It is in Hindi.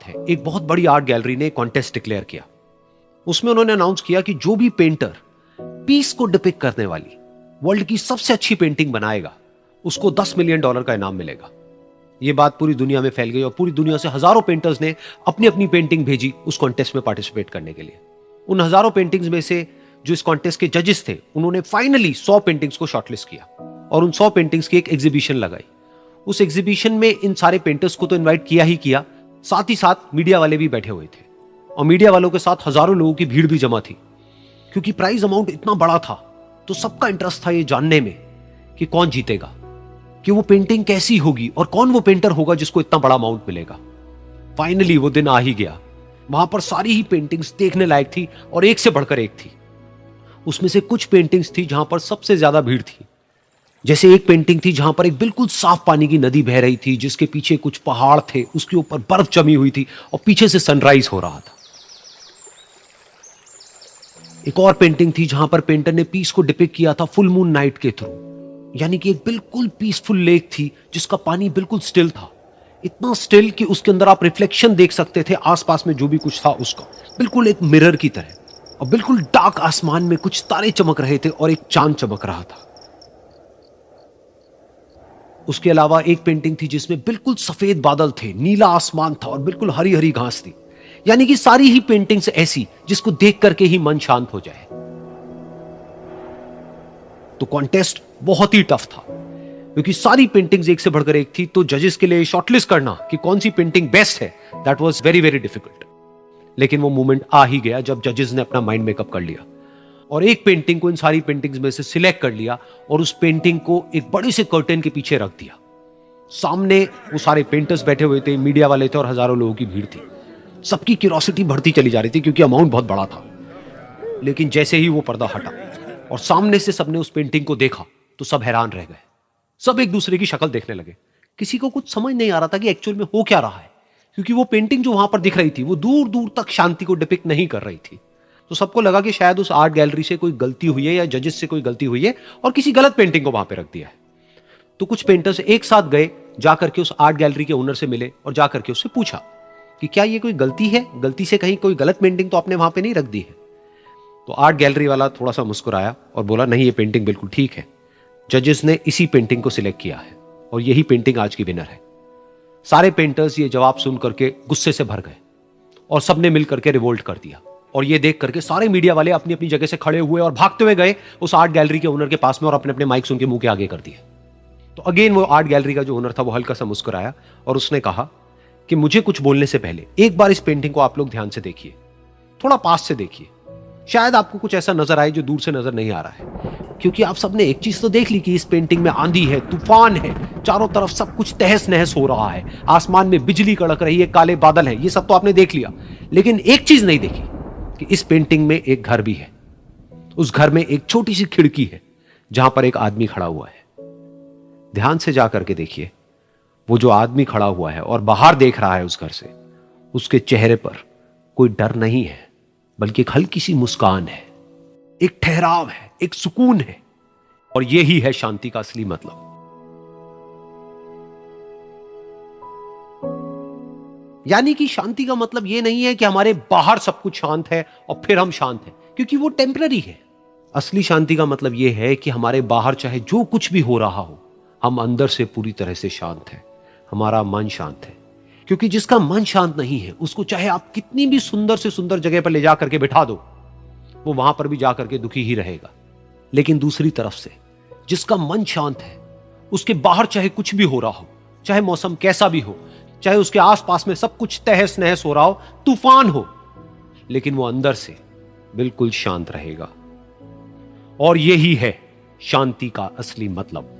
है, एक बहुत बड़ी आर्ट गैलरी ने कॉन्टेस्ट डिक्लेयर किया। उसमें उन्होंने अनाउंस किया कि जो भी पेंटर पीस को डिपिक्ट करने वाली वर्ल्ड की सबसे अच्छी पेंटिंग बनाएगा उसको $10 मिलियन का इनाम मिलेगा। यह बात पूरी दुनिया में फैल गई और पूरी दुनिया से हजारों पेंटर्स ने अपनी अपनी पेंटिंग भेजी उस कॉन्टेस्ट में पार्टिसिपेट करने के लिए। उन हजारों पेंटिंग्स में से जो इस कॉन्टेस्ट के जजेस थे उन्होंने फाइनली 100 पेंटिंग्स को शॉर्टलिस्ट किया और उन 100 पेंटिंग्स की एक एग्जीबिशन लगाई। उस एग्जीबिशन में इन सारे पेंटर्स को तो इनवाइट किया ही किया, साथ ही साथ मीडिया वाले भी बैठे हुए थे और मीडिया वालों के साथ हजारों लोगों की भीड़ भी जमा थी। क्योंकि प्राइज अमाउंट इतना बड़ा था तो सबका इंटरेस्ट था ये जानने में कि कौन जीतेगा, कि वो पेंटिंग कैसी होगी और कौन वो पेंटर होगा जिसको इतना बड़ा अमाउंट मिलेगा। फाइनली वो दिन आ ही गया। वहां पर सारी ही पेंटिंग्स देखने लायक थी और एक से बढ़कर एक थी। उसमें से कुछ पेंटिंग्स थी जहां पर सबसे ज्यादा भीड़ थी। जैसे एक पेंटिंग थी जहां पर एक बिल्कुल साफ पानी की नदी बह रही थी, जिसके पीछे कुछ पहाड़ थे, उसके ऊपर बर्फ जमी हुई थी और पीछे से सनराइज हो रहा था। एक और पेंटिंग थी जहां पर पेंटर ने पीस को डिपिक्ट किया था फुल मून नाइट के थ्रू, यानी कि एक बिल्कुल पीसफुल लेक थी जिसका पानी बिल्कुल स्टिल था, इतना स्टिल कि उसके अंदर आप रिफ्लेक्शन देख सकते थे आसपास में जो भी कुछ था उसका, बिल्कुल एक मिरर की तरह। और बिल्कुल डार्क आसमान में कुछ तारे चमक रहे थे और एक चांद चमक रहा था। उसके अलावा एक पेंटिंग थी जिसमें बिल्कुल सफेद बादल थे, नीला आसमान था और बिल्कुल हरी हरी घास थी। यानी कि सारी ही पेंटिंग्स ऐसी जिसको देख करके ही मन शांत हो जाए। तो कॉन्टेस्ट बहुत ही टफ था क्योंकि सारी पेंटिंग्स एक से बढ़कर एक थी। तो जजेस के लिए शॉर्टलिस्ट करना कि कौन सी पेंटिंग बेस्ट है, that was very very difficult. लेकिन वो मोमेंट आ ही गया जब जजेस ने अपना माइंड मेकअप कर लिया और एक पेंटिंग को इन सारी पेंटिंग्स में से सिलेक्ट कर लिया और उस पेंटिंग को एक बड़े से कर्टेन के पीछे रख दिया। सामने वो सारे पेंटर्स बैठे हुए थे, मीडिया वाले थे और हजारों लोगों की भीड़ थी। सबकी क्यूरियोसिटी बढ़ती चली जा रही थी क्योंकि अमाउंट बहुत बड़ा था। लेकिन जैसे ही वो पर्दा हटा और सामने से सबने उस पेंटिंग को देखा तो सब हैरान रह गए। सब एक दूसरे की शक्ल देखने लगे। किसी को कुछ समझ नहीं आ रहा था कि एक्चुअल में हो क्या रहा है, क्योंकि वो पेंटिंग जो वहां पर दिख रही थी वो दूर दूर तक शांति को डिपिक्ट नहीं कर रही थी। तो सबको लगा कि शायद उस आर्ट गैलरी से कोई गलती हुई है या जजेस से कोई गलती हुई है और किसी गलत पेंटिंग को वहां पे रख दिया है। तो कुछ पेंटर्स एक साथ गए, जाकर के उस आर्ट गैलरी के ओनर से मिले और जाकर के उससे पूछा कि क्या ये कोई गलती है, गलती से कहीं कोई गलत पेंटिंग तो आपने वहां पे नहीं रख दी है। तो आर्ट गैलरी वाला थोड़ा सा मुस्कुराया और बोला नहीं, ये पेंटिंग बिल्कुल ठीक है। जजेस ने इसी पेंटिंग को सिलेक्ट किया है और यही पेंटिंग आज की विनर है। सारे पेंटर्स ये जवाब सुन करके गुस्से से भर गए और सबने मिल करके रिवोल्ट कर दिया। और ये देख करके सारे मीडिया वाले अपनी अपनी जगह से खड़े हुए और भागते हुए गए उस आर्ट गैलरी के ओनर के पास में और अपने अपने माइक्स उनके मुंह के आगे कर दिए। तो अगेन वो आर्ट गैलरी का जो ओनर था वो हल्का सा मुस्कुराया और उसने कहा कि मुझे कुछ बोलने से पहले एक बार इस पेंटिंग को आप लोग ध्यान से देखिए, थोड़ा पास से देखिए, शायद आपको कुछ ऐसा नजर आए जो दूर से नजर नहीं आ रहा है। क्योंकि आप सबने एक चीज तो देख ली कि इस पेंटिंग में आंधी है, तूफान है, चारों तरफ सब कुछ तहस नहस हो रहा है, आसमान में बिजली कड़क रही है, काले बादल हैं, ये सब तो आपने देख लिया। लेकिन एक चीज नहीं देखी कि इस पेंटिंग में एक घर भी है। उस घर में एक छोटी सी खिड़की है जहां पर एक आदमी खड़ा हुआ है। ध्यान से जाकर के देखिए, वो जो आदमी खड़ा हुआ है और बाहर देख रहा है उस घर से, उसके चेहरे पर कोई डर नहीं है बल्कि एक हल्की सी मुस्कान है, एक ठहराव है, एक सुकून है। और यही है शांति का असली मतलब। यानी कि शांति का मतलब यह नहीं है कि हमारे बाहर सब कुछ शांत है और फिर हम शांत हैं, क्योंकि वो टेम्पररी है। असली शांति का मतलब यह है कि हमारे बाहर चाहे जो कुछ भी हो रहा हो, हम अंदर से पूरी तरह से शांत हैं, हमारा मन शांत है। क्योंकि जिसका मन शांत नहीं है उसको चाहे आप कितनी भी सुंदर से सुंदर जगह पर ले जाकर के बिठा दो, वो वहां पर भी जाकर के दुखी ही रहेगा। लेकिन दूसरी तरफ से जिसका मन शांत है, उसके बाहर चाहे कुछ भी हो रहा हो, चाहे मौसम कैसा भी हो, चाहे उसके आसपास में सब कुछ तहस नहस हो रहा हो, तूफान हो, लेकिन वो अंदर से बिल्कुल शांत रहेगा। और यही है शांति का असली मतलब।